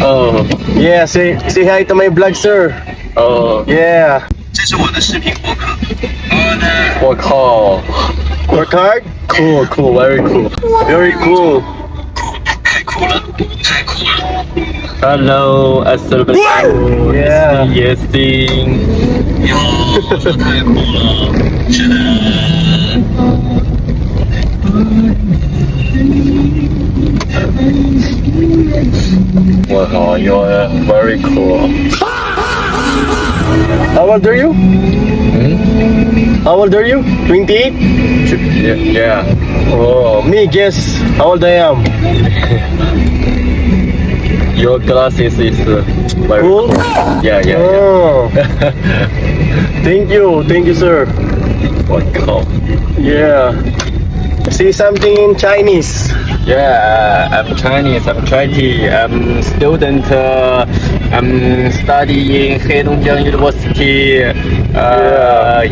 Oh, Yeah, say hi to my vlog, sir. oh, Yeah. 这是我的视频博客。我靠 Work hard. cool, cool, very cool. Very cool. 太酷了，太酷了！ Hello, assalamualaikum. Yeah. Yes, ding. 哟，太酷了！是的。 Wow, you're very cool. How old are you? How old are you? 28? Yeah. Oh, me guess how old I am. Your glasses is very Cool? Yeah. Oh. Thank you, sir. Wow. Yeah. Say something in Chinese. Yeah, I'm Chinese. I'm 20. I'm student. I'm studying Heilongjiang University.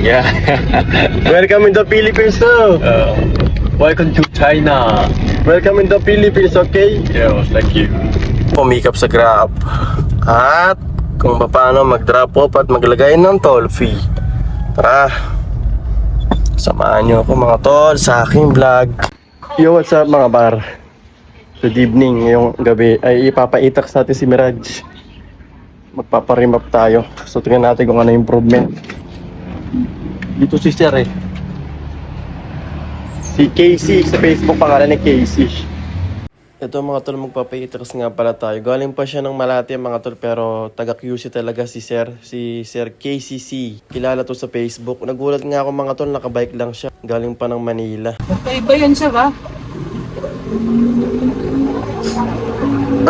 Yeah. Welcome in the Philippines, sir. Welcome to China. Welcome in the Philippines, okay? Yeah, thank you. Pumikap sa Grab. At kung paano mag-drop off at maglagay ng toll fee. Tara. Samahan nyo ako mga tol sa aking vlog. Yo, what's up mga bar? Good evening. Ngayong gabi ay ipapa-itax natin si Mirage. Magpapa-rim up tayo. So tingnan natin kung ano yung improvement. Dito si Sir eh. Si Casey. Sa Facebook pangalan ni Casey. Ito mga tol, magpapa-itax nga pala tayo. Galing pa siya ng Malate mga tol, pero taga QC talaga si Sir. Si Sir KCC. Kilala to sa Facebook. Nagulat nga ako mga tol, nakabike lang siya. Galing pa ng Manila. Magkaiba yan, sir, ha?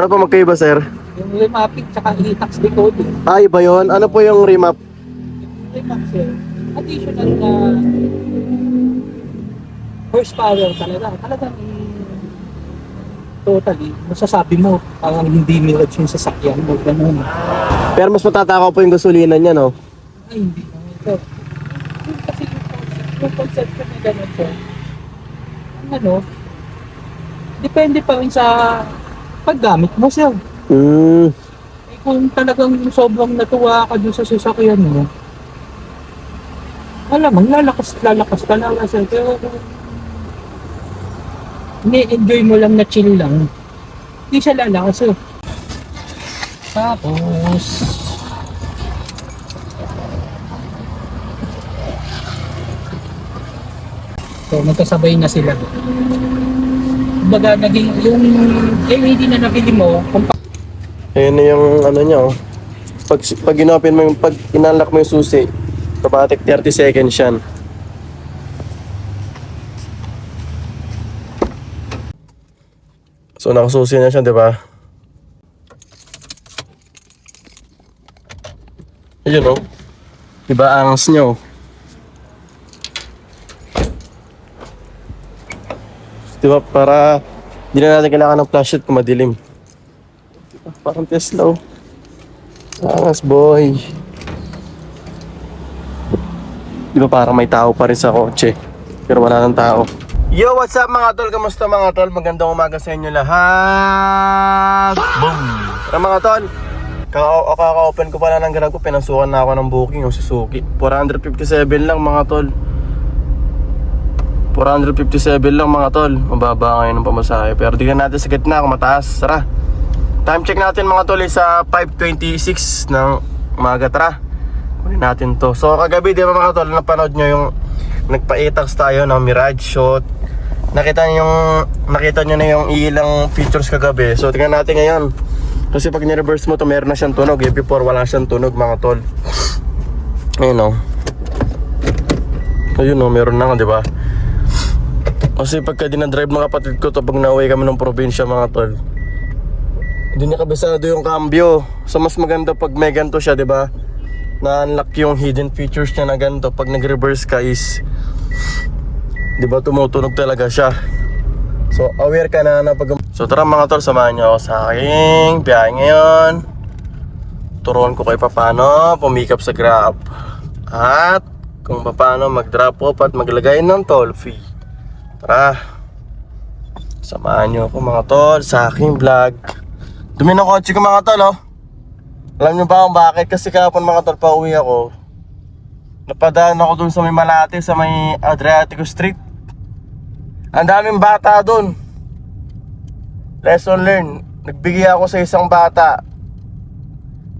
Ano pa magkaiba, Sir? Yung remapping tsaka e-tax decoding. Iba yun? Ano po yung remap? Remap, sir. Additional na horsepower talaga. Talagang totally, masasabi mo, parang hindi Mirage yung sasakyan mo. Ganun. Pero mas matatakaw po yung gasolina niya, no? Ay, hindi naman, sir. Yun kasi yung concept ko na gano'n, sir. Ang ano, depende pa rin sa paggamit mo, sir. Eh, kung talagang sobrang natuwa ka dun sa sasakyan mo, malamang lalakas ka lang, sir. Pero kung ini-enjoy mo lang na chill lang, hindi siya lalakas, sir. Tapos, so magkasabay na sila. Kumbaga, naging yung LED na nabili mo, kung Ayun na yung ano niya, oh. Pag inopen mo yung, pag inunlock mo yung susi, automatic 30 seconds yan. So nakasusi na siya, di ba? Ayun, oh. Diba angas niyo? Diba para hindi na natin kailangan ng flashlight kung madilim. Diba? Parang Tesla, oh. Angas, boy. Diba parang may tao pa rin sa kotse, pero wala nang tao. Yo, what's up mga tol? Kamusta mga tol? Magandang umaga sa inyo lahat. Boom! Tara mga tol, kaka-open ko pala ng Grab ko. Pinasukan na ako ng booking yung Suzuki. 457 lang mga tol. 457 lang mga tol. Mababa ngayon ng pamasahe. Pero tignan natin sa gitna kung mataas. Tara. Time check natin mga tol is 5:26 ng umaga. Tara. Kunin natin to. So kagabi di ba mga tol, napanood nyo yung nagpa-itax tayo ng Mirage. So nakita nyo na yung ilang features kagabi. So tingnan natin ngayon. Kasi pag ni-reverse mo to, meron na siyang tunog. Before wala siyang tunog mga tol. Ayun o. Ayun o, meron na nga, di ba? Kasi pagka dinadrive ng kapatid ko to, pag na-uwi kami ng probinsya mga tol, hindi niya kabisado yung cambio. So mas maganda pag may ganito siya, di ba? Na-unlock yung hidden features niya na ganito. Pag nag-reverse ka is, di ba, tumutunog talaga siya. So aware ka na pag... So tara mga tol, samahan niyo ako sa aking biyahe ngayon. Turuan ko kayo paano pumikap sa Grab. At kung paano mag-drop off at maglagay ng toll fee. Tara, samahan niyo ako mga tol sa aking vlog. Dumi ng kotse ko mga tol, oh. Alam nyo ba kung bakit? Kasi kahapon mga tol, pauwi ako. Napadaan ako dun sa may Malate, sa may Adriatico Street. Ang daming bata dun. Lesson learned. Nagbigay ako sa isang bata.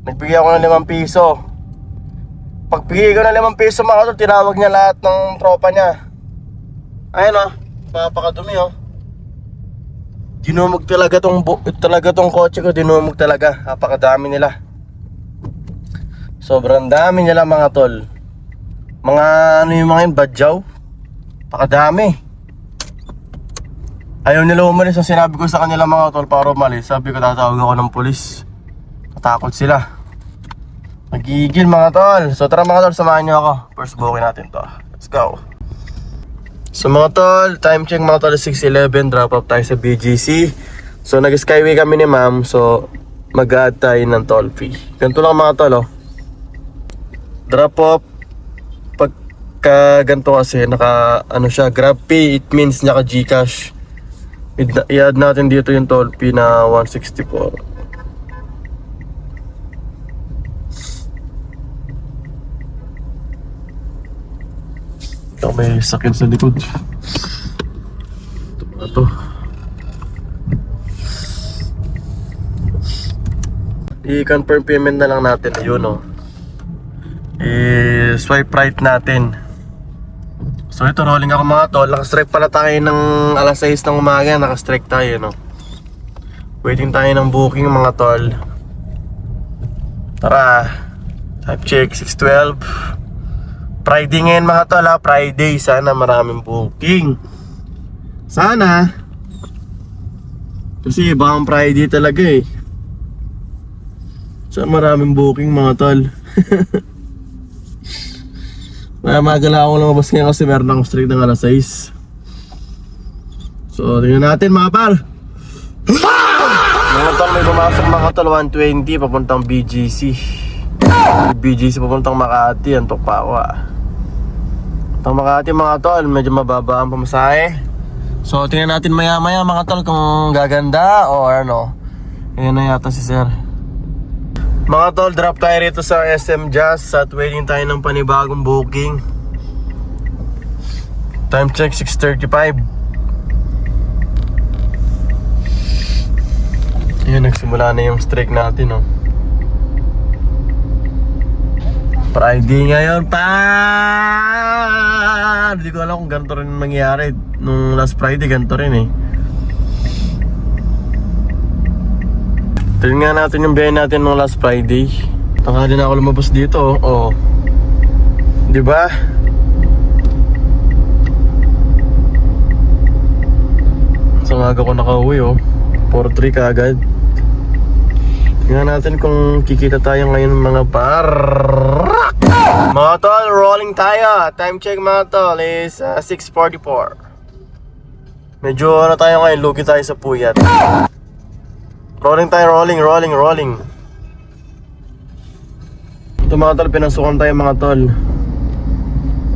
Nagbigay ako ng 5 piso. Pagbigay ko ng 5 piso mga tol, tinawag niya lahat ng tropa niya. Ayun oh, papakadumi oh. Dinumog talaga tong kotse ko, dinumog talaga. Napakadami nila. Sobrang dami nila mga tol. Mga ano yung mga yun, badyaw. Napakadami. Ayaw nila umalis. Ang sinabi ko sa kanila mga tol para umalis, sabi ko tatawag ako ng pulis. Natakot sila. Magigil mga tol. So tara mga tol, samahan nyo ako. First booking natin to. Let's go. So mga tol, time check mga tol, 6:11. Drop off tayo sa BGC. So nag-skyway kami ni ma'am. So mag-add tayo ng toll fee. Ganito lang mga tol oh. Drop off. Pagka ganito kasi naka ano siya, Grab Pay. It means naka Gcash. I-add natin dito yung toll fee na 164. Ito may sakyan sa likod. Ito ba ito? I-confirm payment na lang natin. Ayun o. I-swipe right natin. So ito, rolling ako mga tol. Nakastrike pala tayo ng alas 6 ng umaga. Nakastrike tayo, no? Waiting tayo ng booking mga tol. Tara. Time check, 6:12. Friday ngayon mga tol ha. Friday. Sana maraming booking. Sana. Kasi ibang Friday talaga eh. Sana maraming booking mga tol. Magala ako lumabas ngayon kasi meron akong streak ng alas 6. So tingnan natin mga pal. Mga tol, may pumasok mga tol, 120 papuntang BGC. BGC papuntang Makati. Antok pa ako ah. Papuntang Makati mga tol, medyo mababa ang pamasahe. So tingnan natin maya maya mga tol kung gaganda o ano. Ayan na yata si sir. Mga tol, drop tayo rito sa SM Jazz at waiting tayo ng panibagong booking. Time check, 6:35. Ayan, nagsimula na yung streak natin oh. Friday ngayon pa. Hindi ko alam kung ganito rin mangyari. Nung last Friday, ganito rin eh. Tingnan natin yung biyahe natin nung last Friday. Tanghali na ako lumabas dito oh. Di ba? Sa umaga ko nakauwi oh. 4-3 kaagad. Tingnan natin kung kikita tayo ngayon mga par. Mga tol, rolling tayo. Time check mga tol is 6:44. Medyo ano tayo ngayon, lugi tayo sa puyat. Rolling tayo, rolling. Ito mga tol, pinasukan tayo mga tol.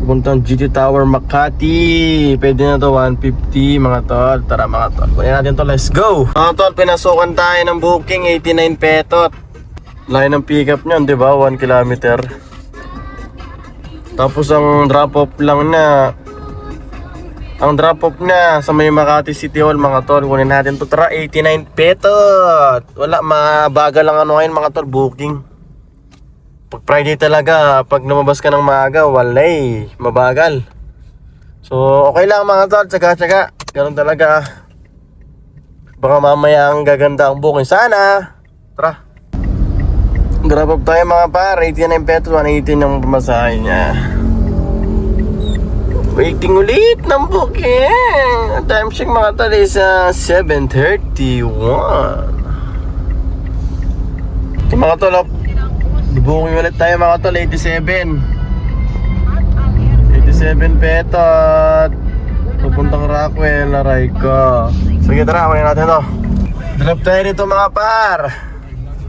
Pupuntang GT Tower Makati. Pwede na to 150 mga tol. Tara mga tol, kunin natin to, let's go. Mga tol, pinasukan tayo ng booking 89 petot. Line ng pick up nyo, di ba? 1 kilometer. Tapos ang drop off lang na, ang drop off na sa may Makati City Hall mga tol. Kunin natin to, tara, 89 petot. Wala, mabagal lang ano ngayon mga tol, booking. Pag Friday talaga, pag lumabas ka ng maaga, walay, mabagal. So okay lang mga tol, tsaga-tsaga. Ganun talaga. Baka mamaya ang gaganda ang booking. Sana. Tara. Drop off tayo mga par, 89 petot, 118 yung pamasahe niya. Waiting ulit ng booking. Time check mga tol is 7:31. Okay mga tol, booking ulit tayo mga tol, 87 petot. Pupuntang Rockwell, aray ko. Sige tara, kunin natin to. Drop tayo dito mga par.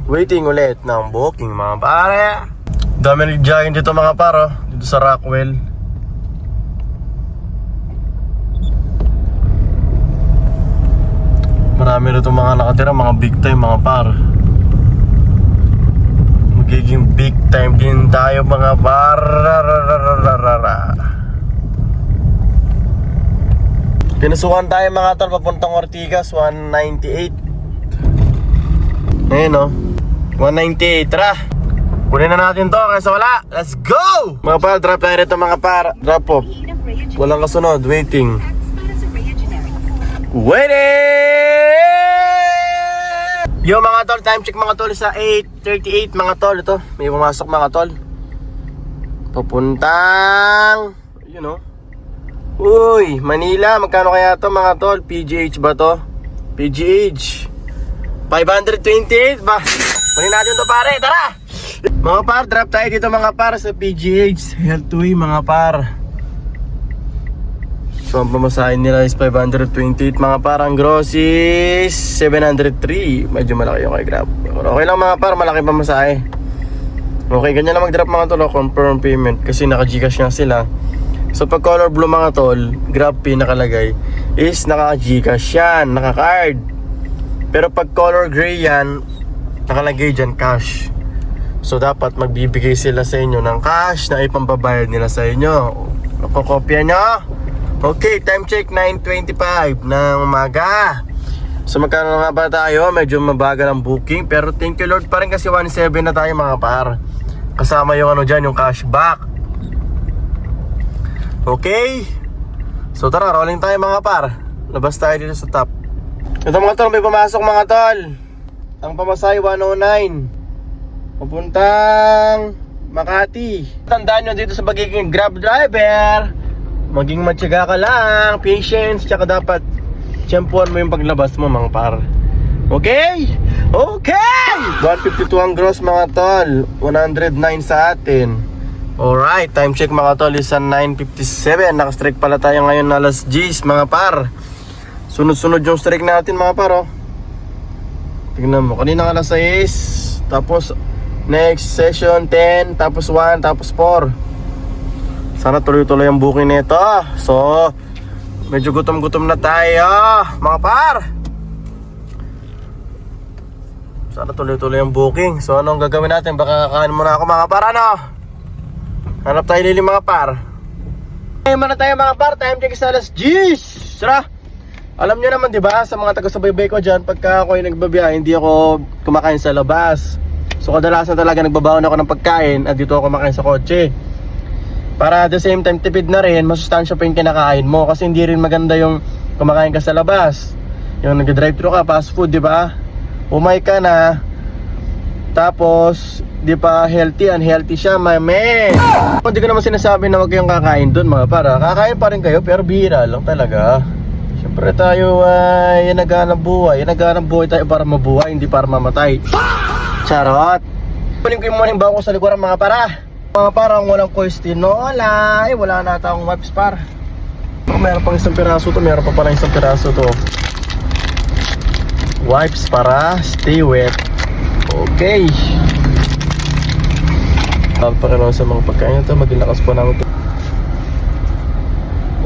Waiting ulit ng booking mga pare. Dami nag-jogging dito mga par oh. Dito sa Rockwell. Marami na itong mga nakatira, mga big time mga par. Magiging big time din tayo mga par. Pinasukan tayo mga tol papuntang Ortigas, 198. Ayun o, 198, tara. Kunin na natin to kaysa wala. Let's go! Mga par, drop tayo rito mga par. Drop off. Walang kasunod, waiting. Waiting! Yo mga tol, time check mga tol sa 8:38 mga tol. Ito, may pumasok mga tol. Papuntang, you know. Uy, Manila, magkano kaya to mga tol? PGH ba to? PGH 528 ba? Kunin natin to pare, tara! Mga par, drop tayo dito mga par sa PGH Healthway mga par. So ang pamasahin nila is 528 mga par. Ang gross is 703. Medyo malaki yung kay Grab. Okay lang mga par, malaki pamasahe. Okay, ganyan na mag-drop mga tol, confirm payment kasi naka-Gcash nga sila. So pag color blue mga tol, Grab Pay nakalagay is naka-Gcash yan, naka-card. Pero pag color gray yan, nakalagay dyan cash. So dapat magbibigay sila sa inyo ng cash na ipambabayad nila sa inyo. Nakokopya nyo? Okay, time check 9:25 ng umaga. So magkano nga ba tayo? Medyo mabagal ang booking, pero thank you Lord pa rin kasi 1.7 na tayo mga par. Kasama yung ano dyan, yung cashback. Okay, so tara, rolling tayo mga par. Labas tayo dito sa top. Ito mga tol, may pumasok mga tol. Ang pamasahe 109 papuntang Makati. Tandaan nyo dito sa pagiging Grab driver, maging matyaga ka lang, patience, tsaka dapat tiyempuan mo yung paglabas mo mga par. Okay? Okay! 152 ang gross mga tol, 109 sa atin. Alright, time check mga tol is 9:57. Naka-strike pala tayo ngayon na alas 10 mga par. Sunod-sunod yung strike natin mga par, oh. Tignan mo, kanina alas 6, tapos next session 10, tapos 1, tapos 4. Sana tuloy-tuloy ang booking nito. So, medyo gutom-gutom na tayo mga par. Sana tuloy-tuloy ang booking. So, anong gagawin natin? Baka kakain muna ako mga par, ano? Hanap tayo lili mga par. Ngayon muna tayo mga par. Time check sa alas 10. Sara, alam nyo naman diba, sa mga taga-subaybay ko dyan, pagka ako ay nagbabiyahe, hindi ako kumakain sa labas. So kadalasan talaga nagbabaon ako ng pagkain at dito ako kumakain sa kotse. Para at the same time tipid na rin, masustansya pa yung kinakain mo. Kasi hindi rin maganda yung kumakain ka sa labas. Yung nag-drive-thru ka, fast food, diba? Umay ka na, tapos di pa healthy, unhealthy siya, my man. Hindi ko naman sinasabi na wag kayong kakain doon mga para. Kakain pa rin kayo pero bihira lang talaga. Siyempre tayo ay naghahanap buhay. Naghahanap buhay tayo para mabuhay, hindi para mamatay. Charot. Paling ko yung morning bago ko sa likuran mga para. Mga parang walang question, wala. Ay wala na tayong wipes par. Meron pang isang piraso to, meron pa pala isang piraso to. Wipes para stay wet. Okay. Pakinom sa mga pagkain ito, maging lakas po namin ito.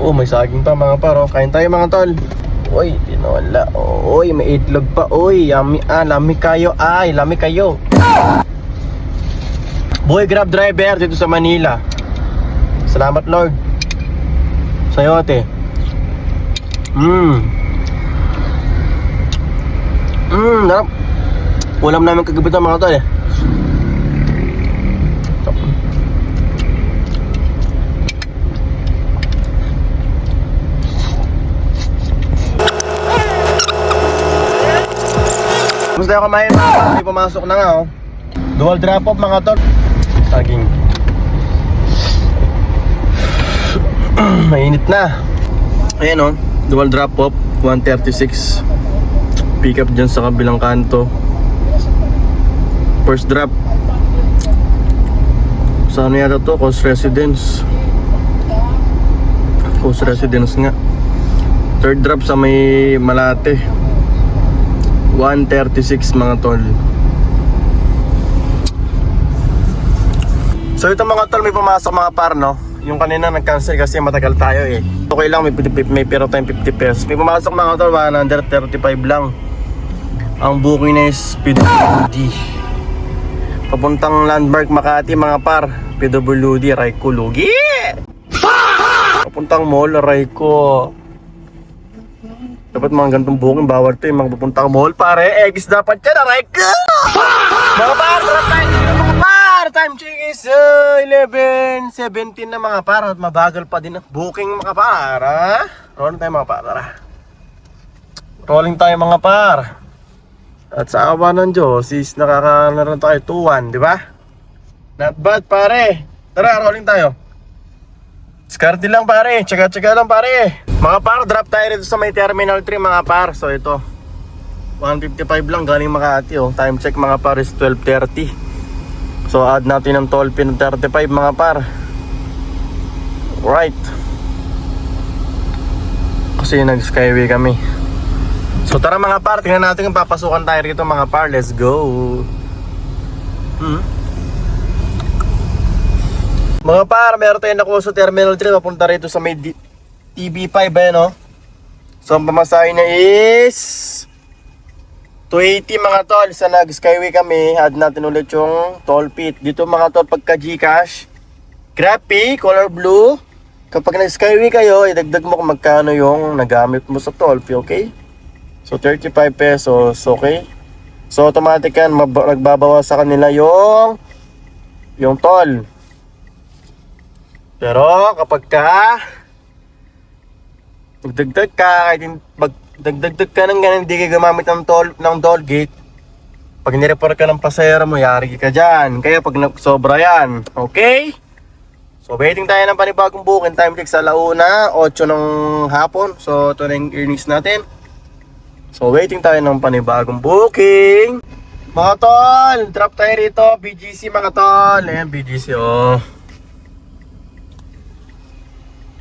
Oo, may saging pa mga paro. Kain tayo mga tol. Uy, tinola. Uy, may itlog pa. Uy, yummy. Lami kayo. Ay, lami kayo. Boy, Grab driver dito sa Manila. Salamat Lord. Sayote. Narap. Ulam namin kagabi ng mga tol eh. Gusto tayo kumain, hindi pumasok na nga oh. Dual drop off mga tol. Saging. Mainit na. Ayan oh, dual drop off 136. Pick up dyan sa kabilang kanto. First drop sa ano yata to? Coast Residence. Coast Residence nga. Third drop sa may Malate, 136 mga tol. So ito mga tol, may pumasok mga par no. Yung kanina nag-cancel kasi matagal tayo eh. Okay lang, may pera tayong 50 pesos. May pumasok mga tol, 135 lang. Ang booking na is PWD. Papuntang Landmark Makati mga par. PWD, Raiko Lugi. Papuntang mall, Raiko. Dapat mga ganitong booking, bawal to yung mga papuntang mall pare. Eggs dapat yan, Raiko. Mga par, drop tayo dito mga par. Time check is 11:17 na mga par. At mabagal pa din ang booking mga par. Ha? Rolling tayo mga par, tara. Rolling tayo mga par. At sa awa ng Diyos is nakakaroon tayo 2-1, di ba? Not bad pare. Tara, rolling tayo. Skarte lang pare, tsaga-tsaga lang pare. Mga par, drop tayo dito sa may Terminal 3 mga par. So ito 155 lang galing Makati oh. Time check mga par is 12:30. So add natin ng toll fee ng 35 mga par. Right. Kasi nag-skyway kami. So tara mga par, tingnan natin kung papasukan tayo rito mga par. Let's go. Mga par, meron tayong nakuha sa Terminal 3. Papunta rito sa may TB5 eh no. So ang pamasahe na is 280 mga tol. Sa nag-skyway kami, add natin ulit yung toll fee. Dito mga tol, pagka Gcash, Grabpay, color blue. Kapag nag-skyway kayo, idagdag mo kung magkano yung nagamit mo sa toll fee, okay? So 35 pesos, okay? So automatic yan, nagbabawas sa kanila yung toll. Pero kapag ka magdagdag ka, magdagdag ka ng ganun, hindi ka gumamit ng toll gate, pag nireport ka ng pasahero mo, yari ka dyan. Kaya pag sobra yan, okay? So waiting tayo ng panibagong booking. Time check sa 1:08 ng hapon. So ito na yung earnings natin. So waiting tayo ng panibagong booking. Mga tol, drop tayo rito. BGC mga tol. Ayan BGC oh.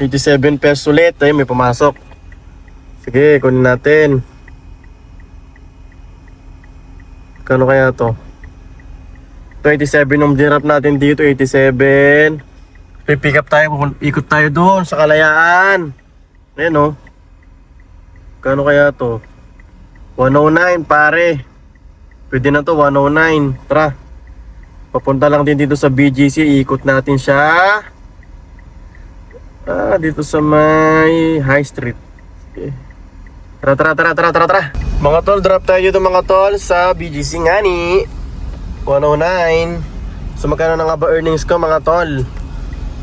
87 pesos ulit. Ayun, may pumasok. Sige, kunin natin. Kano kaya to? 27 yung dinrap natin dito. 87. Pick up tayo. Ikot tayo doon sa Kalayaan. Ayan oh. Kano kaya to? 109 pare. Pwede na to 109. Tara. Papunta lang din dito sa BGC. Ikot natin siya. Dito sa may High Street. Okay. Tara. Mga tol, drop tayo dito mga tol sa BGC nga ni 109. So magkano na nga ba earnings ko mga tol?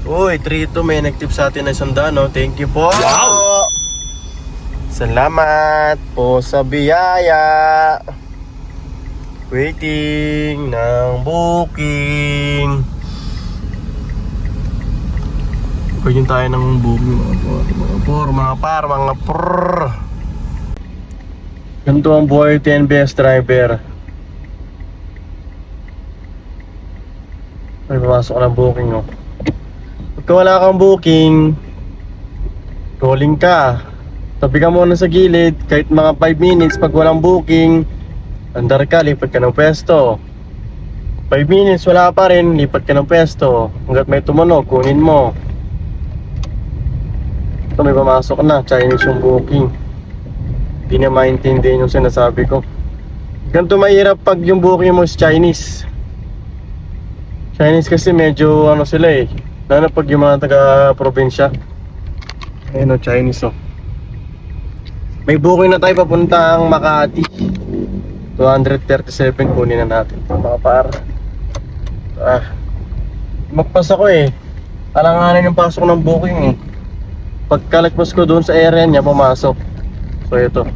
Uy, 3-2 may nag-tip sa atin na 100 no? Thank you po. Wow! Salamat po sa biyaya. Waiting ng booking. Pwede tayo ng booking mga par. Ganito ang buhay TNBS driver. May pumasok ng booking no. Pagka wala kang booking, rolling ka. Tabi ka muna sa gilid, kahit mga 5 minutes pag walang booking, andar ka, lipat ka ng pwesto. 5 minutes, wala pa rin, lipat ka ng pwesto. Hanggat may tumunog, kunin mo. Ito may pumasok na, Chinese yung booking. Hindi na maintindihan yung sinasabi ko. Ganito mahirap pag yung booking mo is Chinese. Chinese kasi medyo ano sila eh. Lalo pag yung mga taga-probinsya. Ayun o, Chinese o. May booking na tayo papuntang Makati. 237 kunin na natin. Mga par. Magpas ako eh. Alanganin yung pasok ng booking eh. Pagkalagpas ko doon sa area niya, pumasok. So ito.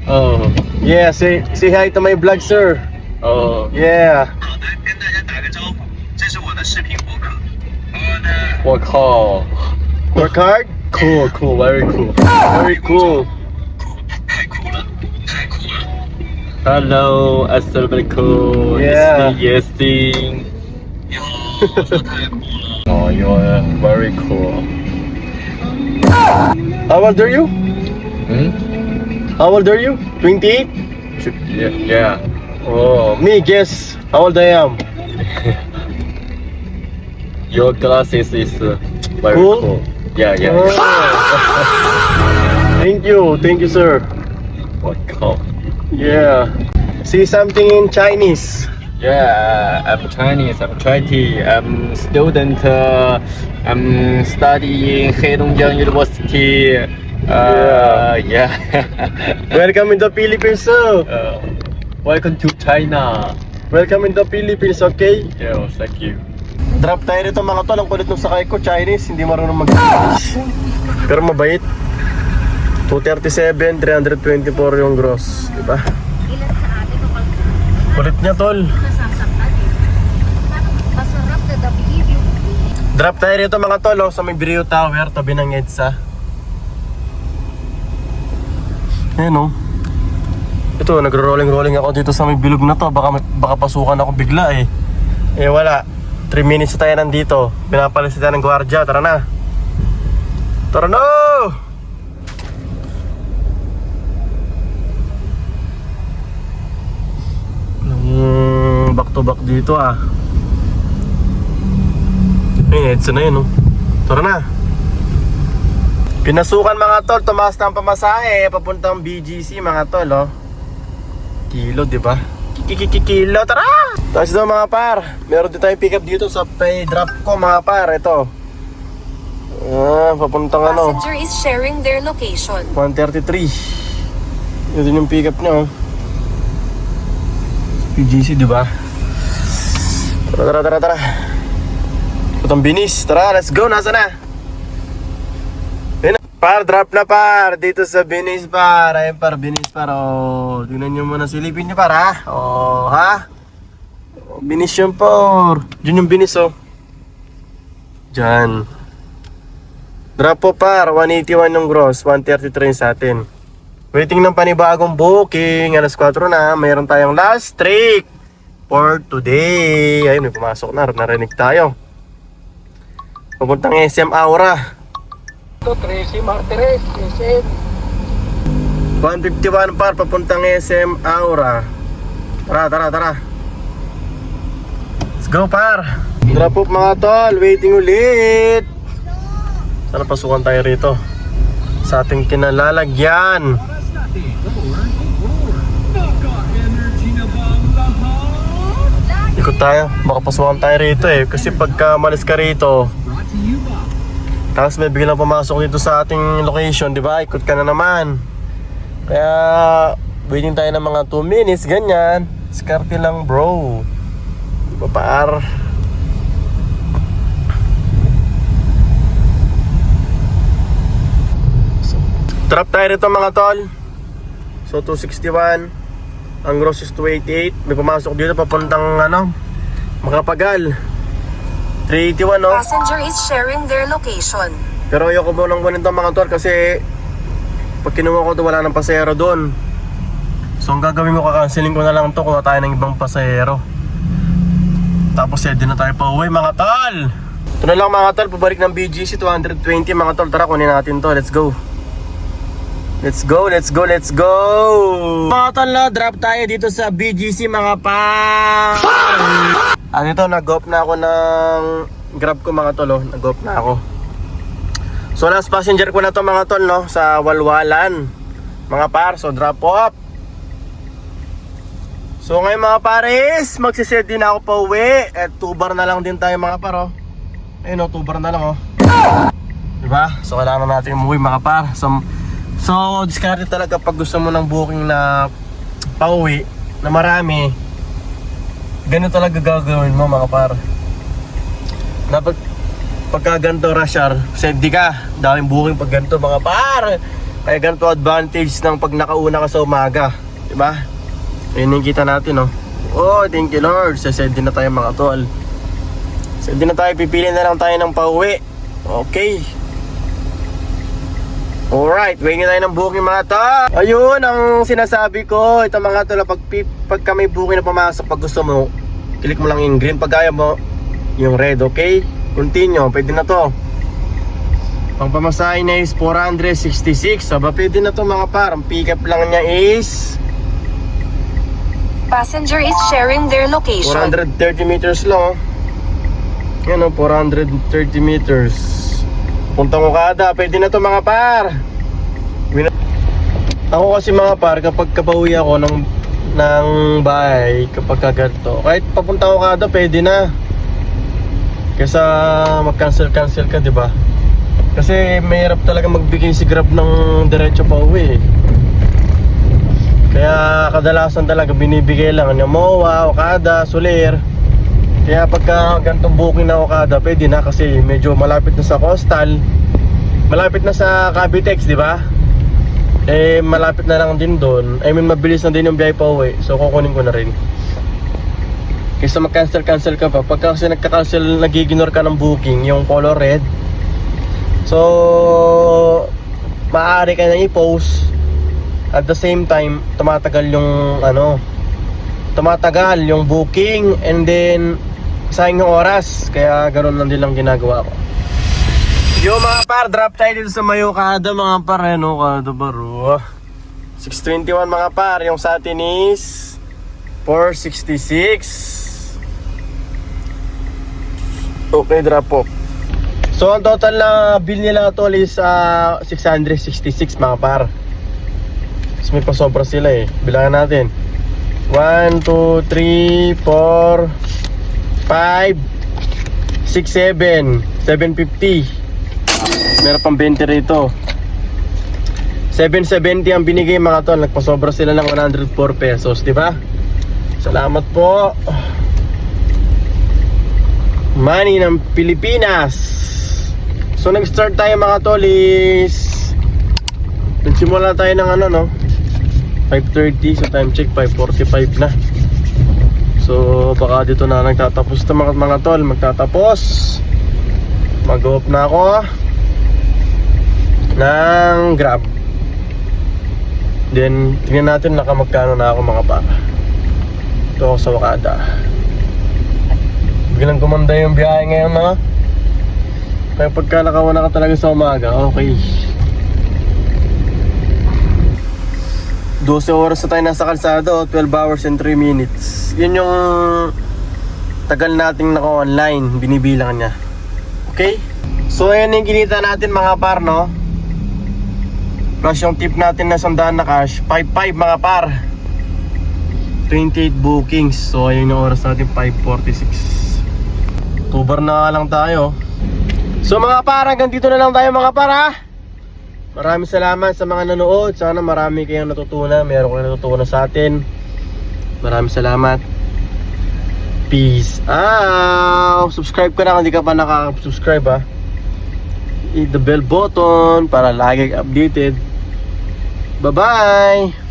Oh. Yeah, say hi to my vlog sir. Oh. Yeah. 好的，跟大家打个招呼，这是我的视频博客。我靠 Work hard? Cool, very cool. Very cool. 太酷了，太酷了！ Hello, Assalamualaikum. Yeah. Yesing. 你好，太酷了！ Oh, you are very cool. How old are you? How old are you? 28? Yeah. Oh, me guess how old I am. Your glasses is very Cool? cool. Yeah, yeah. Oh. Thank you, sir. Welcome. Yeah. See something in Chinese. Yeah, I'm Chinese. I'm 20. I'm student. I'm studying Heilongjiang University. Yeah. Welcome in the Philippines, sir. Welcome to China. Welcome in the Philippines, okay? Yeah, thank you. Drop tayo rito mga tol. Ang kulit nung sakay ko, Chinese. Hindi marunong mag-English. Pero mabait. 237, 324 yung gross. Diba? Kulit niya, tol. Drop tayo rito mga tol, oh, sa may Brio Tower, tabi ng EDSA. Ayan, oh. Ito, nagro-rolling ako dito sa may bilog na to. Baka pasukan ako bigla eh. Eh wala. 3 minutes tayo nandito. Pinapalis tayo ng gwardiya. Tara na. Tara na! Back to back dito ah. Ayun, EDSA na yun oh. Tara na. Pinasukan mga tol, tumaas na ang pamasahe papuntang BGC mga tol oh. Kilo, di ba? Kilo, tara! Tapos ito mga par, meron din tayong pick up dito sa pay drop ko mga par, ito. Papuntang ano, Passenger is sharing their location. 133. Yun din yung pick up niya oh. PGC, di ba? Tara. Putang binis, tara, let's go, nasa na? Par, drop na par, dito sa Binis par. Ayun par, Binis par, oh. Tingnan nyo muna, silipin nyo par ha. Oh, ha? Oh, Binis yun par. Diyan yung Binis oh. Diyan. Drop po par, 181 yung gross, 133 sa atin. Waiting ng panibagong booking, alas 4 na, mayroon tayong last trick for today. Ayun, may pumasok na, narinig tayo. Papuntang SM Aura. 151 par, papuntang SM Aura. Tara. Let's go par. Drop up mga tol, waiting ulit. Sana pasukan tayo rito sa ating kinalalagyan. Ikot tayo, baka pasukan tayo rito eh. Kasi pagka malis ka rito, tapos may biglang pumasok dito sa ating location, di ba? Ikot ka na naman. Kaya waiting tayo ng mga 2 minutes, ganyan. Skarte lang bro. Papar. Trap tayo rito mga tol. So 261. Ang gross is 288. May pumasok dito papuntang ano, Makapagal. 381 no? Passenger is sharing their location. Pero ayoko mo nang ganito mga tol kasi pag kinuha ko to wala ng pasahero doon. So ang gagawin ko, kakanceling ko na lang to, kuha tayo ng ibang pasahero. Tapos din na tayo pa uwi mga tol. Ito na lang mga tol, pabalik ng BGC 220 mga tol. Tara kunin natin to, let's go. Let's go. Mga tol na, drop tayo dito sa BGC mga pa. Ito, nag-off na ako ng Grab ko mga tol, oh. Nag-off na ako. So last passenger ko na to mga tol, no, sa Walwalan mga par, so drop off. So ngayon mga pares, magsiset din ako pa uwi. At 2 bar na lang din tayo mga par, oh. Ayun oh, 2 bar na lang oh. Diba? So kailangan natin umuwi mga par. So discard talaga pag gusto mo ng booking na pauwi na marami. Ganito talaga gagawin mo mga par. Dapat pagka ganito rush hour, safety ka. Daming booking pag ganito mga par. Kaya ganito advantage ng pag nakauna ka sa umaga, diba? Ayun yung kita natin oh. Oh, thank you Lord. Sasend din na tayo mga tol. Send din na tayo, pipili na lang tayo ng pauwi. Okay. Alright, wingin tayo ng booking mga tol. Ayun ang sinasabi ko. Ito mga tol, pagka may booking na pumasok, pag gusto mo, click mo lang yung green. Pag ayaw mo, yung red, okay? Continue, pwede na to. Ang pamasahin niya is 466. Aba, pwede na to mga par. Ang pick up lang niya is Passenger is sharing their location. 430 meters lang oh. Yan o, 430 meters. Puntang Okada, pwede na to mga par. Ako kasi mga par, kapag kapauwi ako ng bahay, kapag kaganto, kahit papunta Okada, pwede na. Kesa mag-cancel ka, di ba? Kasi mahirap talaga magbigay si Grab ng diretso pa uwi. Kaya kadalasan talaga binibigay lang ng MOA, Okada, Soler. Kaya pagka gantong booking na Okada, pwede na kasi medyo malapit na sa Coastal. Malapit na sa Cavitex, di ba? Eh malapit na lang din doon. I mean mabilis na din yung biyahe pa uwi. So kukunin ko na rin. Kaysa mag-cancel ka pa. Pagka kasi nagka-cancel, nag-ignore ka ng booking, yung color red. So maaari ka na i-post. At the same time, tumatagal yung booking, and then sayang yung oras. Kaya ganoon lang din lang ginagawa ko. Yo mga par, drop tayo dito sa May Okada mga par. Ano Okada baro? 621 mga par. Yung sa atin is 466. Okay, drop off. So ang total na bill nila tol is 666 mga par. Tapos may pasobra sila eh. Bilangan natin. 1, 2, 3, 4, 5, 6, 7 750. Meron pang 20 rito. 770 ang binigay mga tol. Nagpasobra sila ng 104 pesos, di ba? Salamat po. Money ng Pilipinas. So nag-start tayo mga tol is nagsimula tayo ng 5:30. So time check 5:45 na. So baka dito na nagtatapos ito mga tol. Magtatapos. Mag-off na ako ng Grab. Then tingnan natin nakamagkano na ako mga pa. Ito ako sa Okada. Biglang gumanda yung biyahe ngayon na. Kaya pagka nakawana ka talaga sa umaga, okay. 12 oras na tayo nasa kalsada, 12 hours and 3 minutes. Yun yung tagal nating naka-online, binibilang niya. Okay? So ayan yung kinita natin mga par, no? Plus yung tip natin na 100 na cash, 5.5 mga par. 28 bookings. So ayun yung oras natin, 5:46. 2 bar na lang tayo. So mga par, hanggang dito na lang tayo mga par ha. Maraming salamat sa mga nanood. Sana marami kayong natutunan. Meron kayong natutunan sa atin. Maraming salamat. Peace out. Subscribe ka na kung hindi ka pa nakaka-subscribe ha. Hit the bell button para lagi updated. Bye bye.